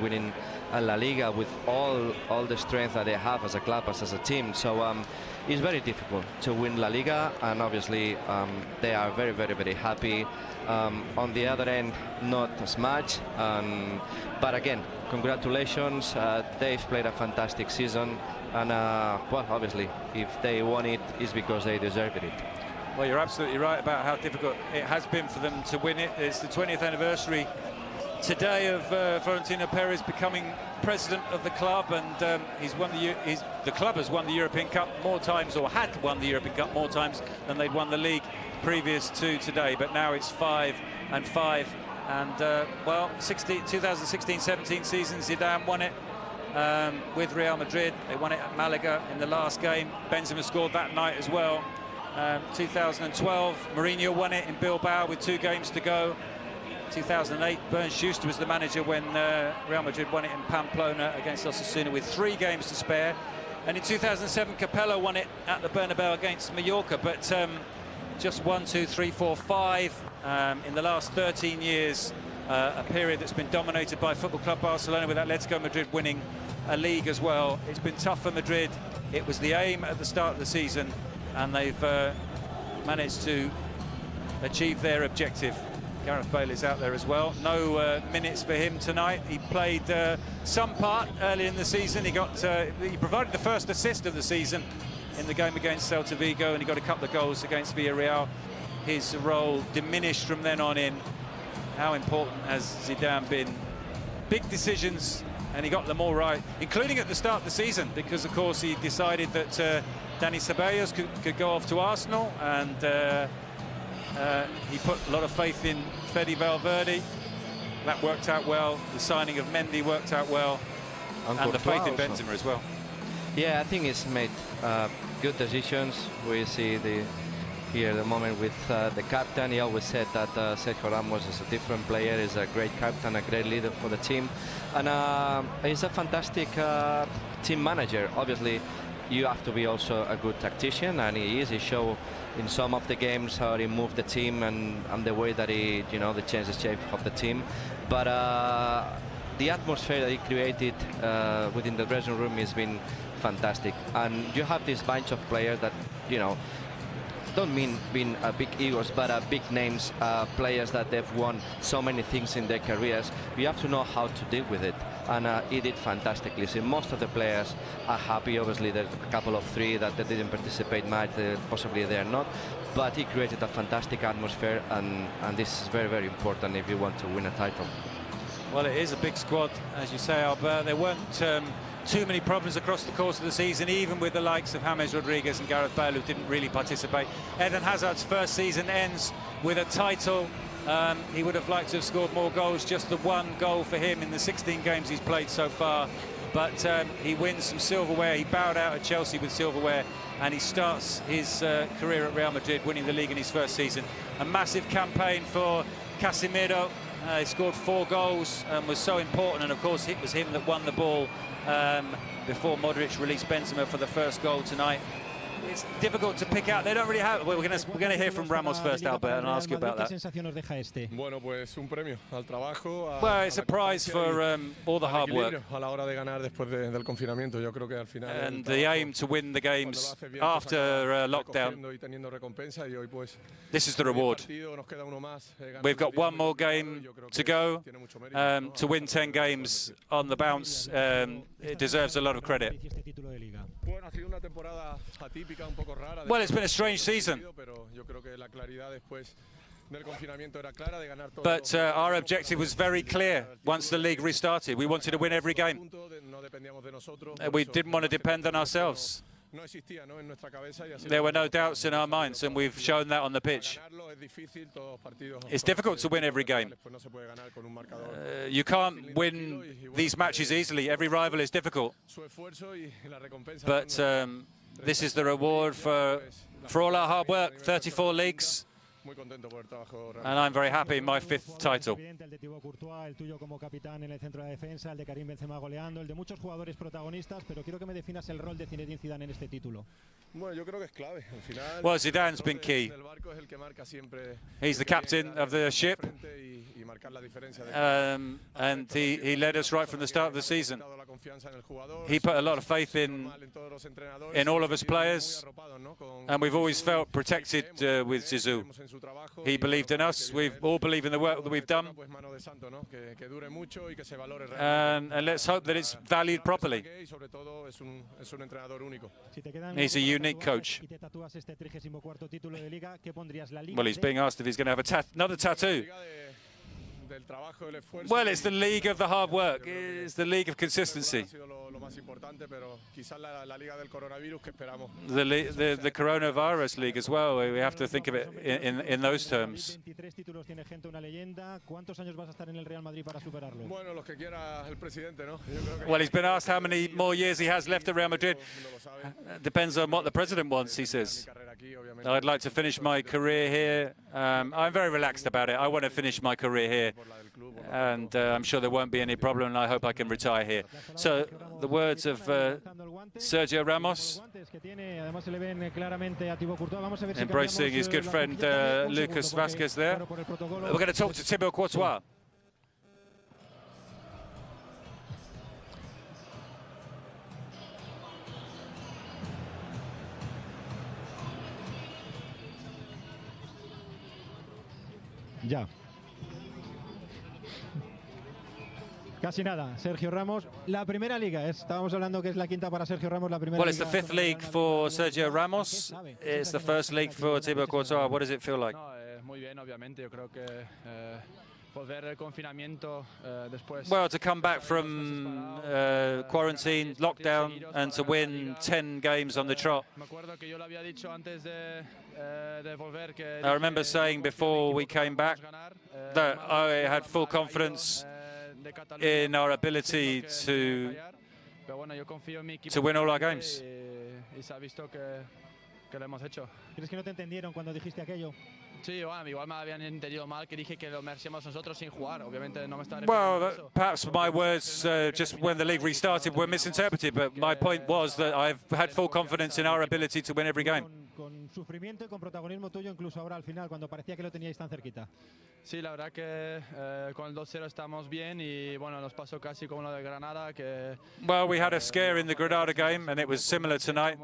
winning La Liga with all the strength that they have as a club, as a team. So it's very difficult to win La Liga, and obviously they are very, very, very happy. On the other end, not as much. But again, congratulations. They've played a fantastic season, and well, obviously, if they won it, it's because they deserved it. Well, you're absolutely right about how difficult it has been for them to win it. It's the 20th anniversary today of Florentino Perez becoming president of the club, and the club has won the European Cup more times, or had won the European Cup more times than they'd won the league previous to today. But now it's 5 and 5, and well, 2016-17 season, Zidane won it with Real Madrid. They won it at Malaga in the last game. Benzema scored that night as well. 2012, Mourinho won it in Bilbao with 2 games to go. 2008, Bernd Schuster was the manager when Real Madrid won it in Pamplona against Osasuna with 3 games to spare. And in 2007, Capello won it at the Bernabeu against Mallorca. But just 1, 2, 3, 4, 5 in the last 13 years, a period that's been dominated by Football Club Barcelona, with Atletico Madrid winning a league as well. It's been tough for Madrid. It was the aim at the start of the season, and they've managed to achieve their objective. Gareth Bale is out there as well. No minutes for him tonight. He played some part early in the season. He provided the first assist of the season in the game against Celta Vigo, and he got a couple of goals against Villarreal. His role diminished from then on in. How important has Zidane been? Big decisions, and he got them all right, including at the start of the season, because of course he decided that Dani Ceballos could go off to Arsenal, and he put a lot of faith in Fede Valverde. That worked out well. The signing of Mendy worked out well, and the faith in Benzema as well. Yeah, I think he's made good decisions. We see here the moment with the captain. He always said that Sergio Ramos is a different player, is a great captain, a great leader for the team, and he's a fantastic team manager. Obviously, you have to be also a good tactician, and he is. He showed in some of the games how he moved the team and the way that he, the changes shape of the team. But the atmosphere that he created within the dressing room has been fantastic. And you have this bunch of players that, don't mean being big egos, but big names, players that they've won so many things in their careers. You have to know how to deal with it, and he did fantastically. So most of the players are happy. Obviously, there's a couple of 3 that they didn't participate much, possibly they're not, but he created a fantastic atmosphere, and this is very, very important if you want to win a title. Well, it is a big squad, as you say, Albert. There weren't too many problems across the course of the season, even with the likes of James Rodriguez and Gareth Bale, who didn't really participate. Eden Hazard's first season ends with a title. He would have liked to have scored more goals, just the 1 goal for him in the 16 games he's played so far. But he wins some silverware. He bowed out at Chelsea with silverware, and he starts his career at Real Madrid, winning the league in his first season. A massive campaign for Casemiro. He scored 4 goals and was so important, and of course it was him that won the ball before Modric released Benzema for the first goal tonight. It's difficult to pick out. They don't really have. Well, we're going to hear from Ramos first, Albert, and I'll ask you about that. Well, it's a prize for all the hard work and the aim to win the games after lockdown. This is the reward. We've got 1 more game to go. To win 10 games on the bounce, it deserves a lot of credit. Well, it's been a strange season, but our objective was very clear once the league restarted. We wanted to win every game. We didn't want to depend on ourselves. There were no doubts in our minds, and we've shown that on the pitch. It's difficult to win every game. You can't win these matches easily. Every rival is difficult. But this is the reward for all our hard work. 34 leagues, And I'm very happy in my 5th title. El de Thibaut Courtois, el tuyo como capitán en el centro de la defensa, el de Karim Benzema goleando, el de muchos jugadores protagonistas, pero quiero que me definas el rol de Zinedine Zidane en este título. Bueno, yo creo que es clave. Al final, Well, Zidane's been key. el barco es el que marca siempre. He's the captain of the ship, Y marcar la diferencia de and he led us right from the start of the season. la confianza en el jugador. He put a lot of faith in todos los entrenadores. all of us players, and we've always felt protected with Zizou. En su trabajo. He believed in us. We all believe in the work that we've done, Pues mano de santo, ¿no? Que dure mucho y que se valore and let's hope that it's valued properly. y sobre todo es un entrenador único. Si te quedan He's a unique coach. y te tatúas este 34º título de Liga, ¿qué pondrías? La Liga Well, he's de- being asked if he's going to have another tattoo. Del trabajo, del esfuerzo. Well, it's the league of the hard work. It's the league of consistency. Ha sido lo más importante, pero quizás la liga del coronavirus que esperamos. The coronavirus league as well. We have to think of it in those terms. 23 títulos tiene gente, una leyenda. ¿Cuántos años vas a estar en el Real Madrid para superarlo? Bueno, los que quiera el presidente, ¿no? Yo creo que Well, he's been asked how many more years he has left at Real Madrid. no lo sabe. Depends on what the president wants, he Mi says. carrera aquí, obviamente, I'd like to finish my career here. I'm very relaxed about it. I want to finish my career here, por la del club. and I'm sure there won't be any problem, and I hope I can retire here. So, the words of Sergio Ramos, Guantes que tiene, además se le ven claramente a Thibaut Courtois. Vamos a ver si embracing cambiamos, his good la friend camiseta. Un Lucas segundo, porque, Vázquez there. claro, por el protocolo, We're going to talk to Thibaut Courtois. Ya. Casi nada, Sergio Ramos. La primera liga, estábamos hablando que es la quinta para Sergio Ramos, la primera Well, it's the liga 5th league for Sergio Ramos. It's the first league for Thibaut Courtois. What does it feel like? No, muy bien, obviamente. Yo creo que volver el confinamiento después. Well, to come back from quarantine, lockdown, and to win 10 games on the trot. Me acuerdo que yo lo había dicho antes de volver que. I remember saying before we came back that I had full confidence in our ability to win all our games. Y se ha visto que lo hemos hecho. ¿Crees que no te entendieron cuando dijiste aquello? Sí, bueno, igual me habían entendido mal que dije que lo merecíamos nosotros sin jugar. Obviamente no me estaba refiriendo a Well, eso. perhaps my words just when the league restarted were misinterpreted, but my point was that I've had full confidence in our ability to win every game. Con sufrimiento y con protagonismo tuyo, incluso ahora al final, cuando parecía que lo teníais tan cerquita. Sí, la verdad que con el 2-0 estamos bien y bueno, nos pasó casi como lo de Granada que Well, we had a scare in the Granada game, and it was similar tonight.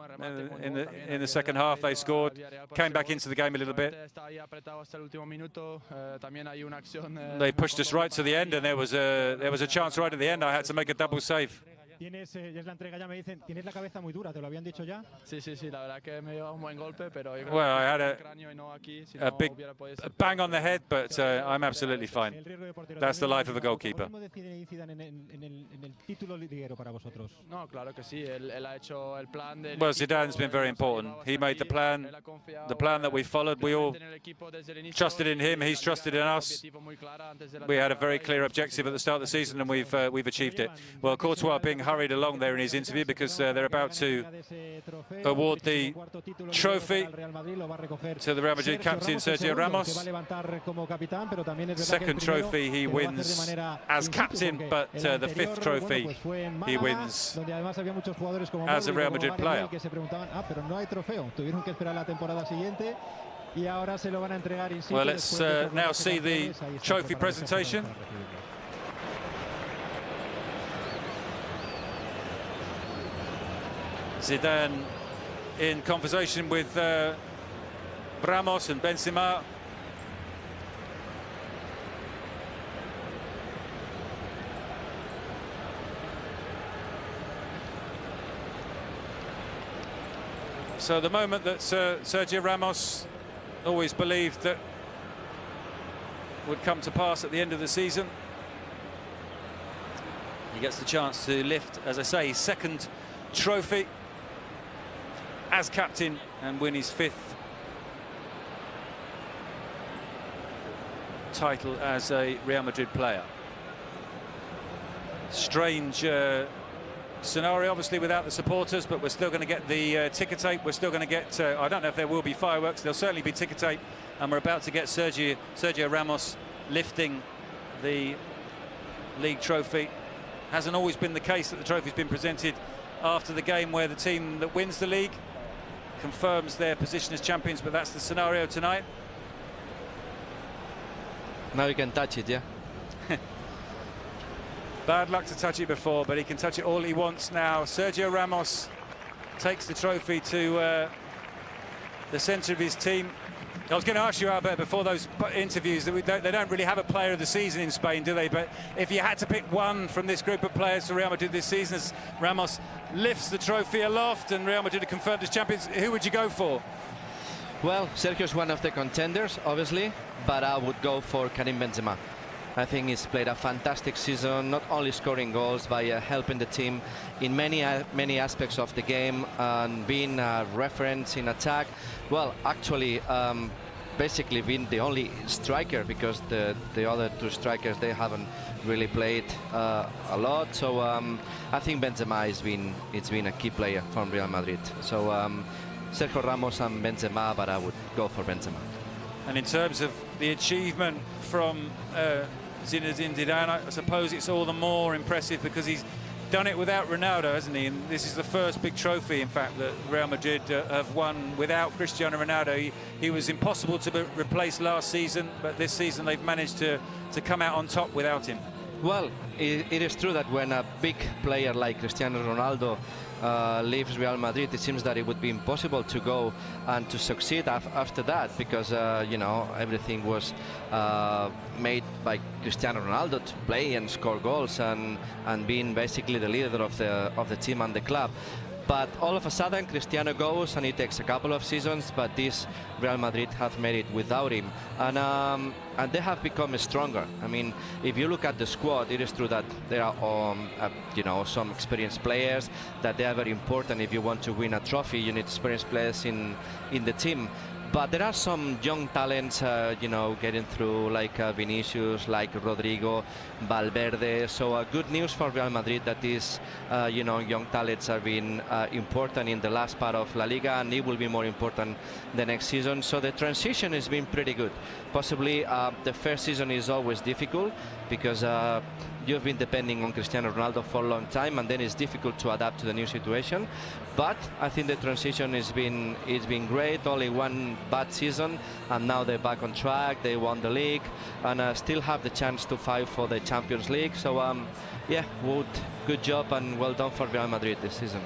In the second half, they scored, came back into the game a little bit. Está ahí apretado hasta el último minuto. También hay una acción. They pushed us right to the end, and there was a chance right at the end. I had to make a double save. Tienes, ya es la entrega, ya me dicen, tienes la cabeza muy dura, ¿te lo habían dicho ya? Sí, la verdad que me dio un buen golpe, pero yo creo Well, que I had el cráneo y no aquí, si a no big hubiera podido a ser bang on the head, but I'm absolutely fine. El riesgo de portero. That's the También life of a goalkeeper. ¿Cómo decide Zidane en el título liguero para vosotros? No, claro que sí, él ha hecho el plan del Well, equipo, Zidane's been very él nos ha important. llevado He hasta made the aquí, plan, él ha confiado, the plan that we followed. We all en el equipo desde el inicio, trusted in him, y he's la trusted in liga, us. objetivo muy clara antes de la We had a temporada very y clear hemos objective at the conseguido. start of the season, and we've achieved it. Well, Courtois being hurried along there in his interview because they're about to award the trophy to the Real Madrid captain Sergio Ramos. Second trophy he wins as captain, but the 5th trophy he wins as a Real Madrid player. Well, let's now see the trophy presentation. Zidane in conversation with Ramos and Benzema. So the moment that Sergio Ramos always believed that would come to pass at the end of the season. He gets the chance to lift, as I say, his 2nd trophy as captain and win his 5th title as a Real Madrid player. Strange scenario, obviously, without the supporters, but we're still going to get the ticker tape. We're still going to get, I don't know if there will be fireworks, there'll certainly be ticker tape and we're about to get Sergio Ramos lifting the league trophy. Hasn't always been the case that the trophy's been presented after the game where the team that wins the league confirms their position as champions, but that's the scenario tonight. Now you can touch it, yeah? Bad luck to touch it before, but he can touch it all he wants now. Sergio Ramos takes the trophy to the centre of his team. I was going to ask you, Albert, before those interviews, that they don't really have a player of the season in Spain, do they? But if you had to pick one from this group of players for Real Madrid this season, as Ramos lifts the trophy aloft and Real Madrid are confirmed as champions, who would you go for? Well, Sergio's one of the contenders, obviously, but I would go for Karim Benzema. I think he's played a fantastic season, not only scoring goals, but helping the team in many aspects of the game and being a reference in attack. Well, actually, basically being the only striker, because the other two strikers, they haven't really played a lot. So I think Benzema has been a key player from Real Madrid. So Sergio Ramos and Benzema, but I would go for Benzema. And in terms of the achievement from Zinedine Zidane, I suppose it's all the more impressive because he's done it without Ronaldo, hasn't he? And this is the first big trophy, in fact, that Real Madrid have won without Cristiano Ronaldo. He was impossible to replace last season, but this season they've managed to come out on top without him. Well, it is true that when a big player like Cristiano Ronaldo leaves Real Madrid, it seems that it would be impossible to go and to succeed after that, because you know, everything was made by Cristiano Ronaldo to play and score goals and being basically the leader of the team and the club. But all of a sudden Cristiano goes and it takes a couple of seasons, but this Real Madrid have made it without him, and they have become stronger. I mean, if you look at the squad, it is true that there are you know, some experienced players, that they are very important. If you want to win a trophy, you need experienced players in the team. But there are some young talents, you know, getting through, like Vinicius, like Rodrigo, Valverde. So good news for Real Madrid that these, you know, young talents are being important in the last part of La Liga, and it will be more important the next season. So the transition has been pretty good. Possibly the first season is always difficult because you've been depending on Cristiano Ronaldo for a long time, and then it's difficult to adapt to the new situation. But I think the transition has been great. Only one bad season, and now they're back on track. They won the league and still have the chance to fight for the Champions League. So yeah, good job and well done for Real Madrid this season.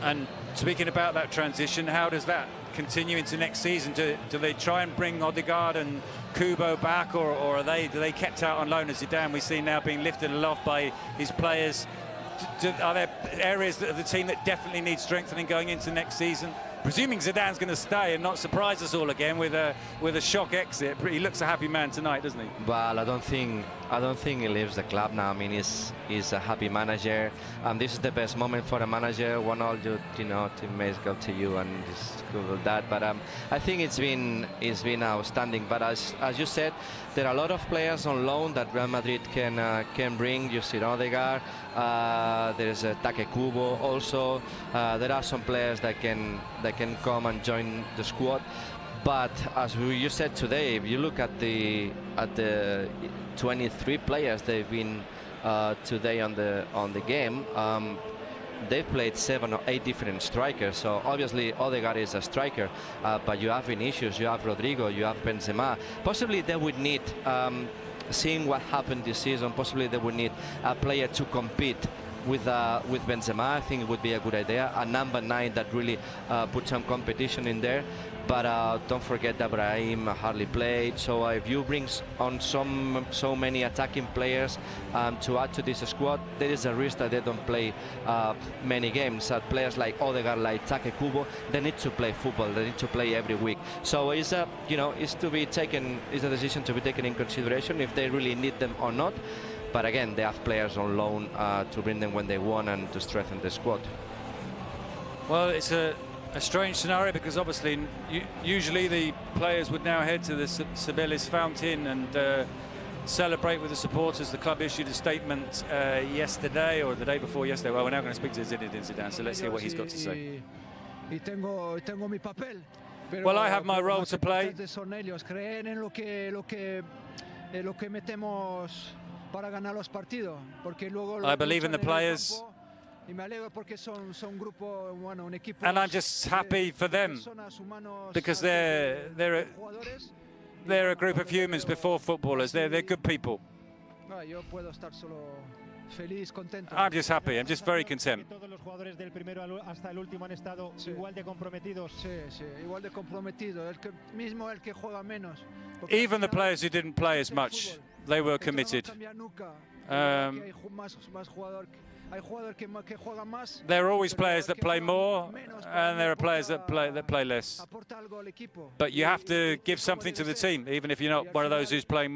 And speaking about that transition, how does that continue into next season? Do they try and bring Odegaard and Kubo back, or do they kept out on loan as Zidane we see now being lifted aloft by his players? Are there areas of the team that definitely need strengthening going into next season? Presuming Zidane's going to stay and not surprise us all again with a shock exit. He looks a happy man tonight, doesn't he? Well, I don't think he leaves the club now. I mean, he's a happy manager, and this is the best moment for a manager when all your teammates go to you and just go with that. But I think it's been outstanding. But as you said, there are a lot of players on loan that Real Madrid can bring. You see Odegaard, there's Take Kubo also. There are some players that can come and join the squad. But as you said today, if you look at the 23 players they've been today on the game, they've played 7 or 8 different strikers. So obviously Odegaard is a striker, but you have Vinicius, you have Rodrigo, you have Benzema. Possibly they would need, seeing what happened this season, possibly they would need a player to compete with Benzema. I think it would be a good idea, a number 9 that really put some competition in there. But don't forget that Brahim hardly played. So if you bring on so many attacking players to add to this squad, there is a risk that they don't play many games. Players like Odegaard, like Take Kubo, they need to play football. They need to play every week. So it's a decision to be taken in consideration if they really need them or not. But again, they have players on loan to bring them when they want and to strengthen the squad. Well, it's a strange scenario because obviously usually the players would now head to the Cibeles fountain and celebrate with the supporters. The club issued a statement yesterday or the day before yesterday. Well, we're now going to speak to Zinedine Zidane, so let's hear what he's got to say. Well, I have my pero role más to play. importantes son ellos, creen en lo que metemos para ganar los partidos, porque luego I believe in the luchan en el players. campo, y me alegro porque son un grupo, bueno, un equipo. And I'm just happy for them because they're a group of humans before footballers. They're good people. Yo puedo estar solo feliz, contento. I'm just happy. I'm just very content. Todos los jugadores del primero hasta el último han estado igual de comprometidos. Sí, igual de comprometido. Mismo el que juega menos. Even the players who didn't play as much, they were committed. There are always players that play more, and there are players that play less. But you have to give something to the team, even if you're not one of those who's playing more.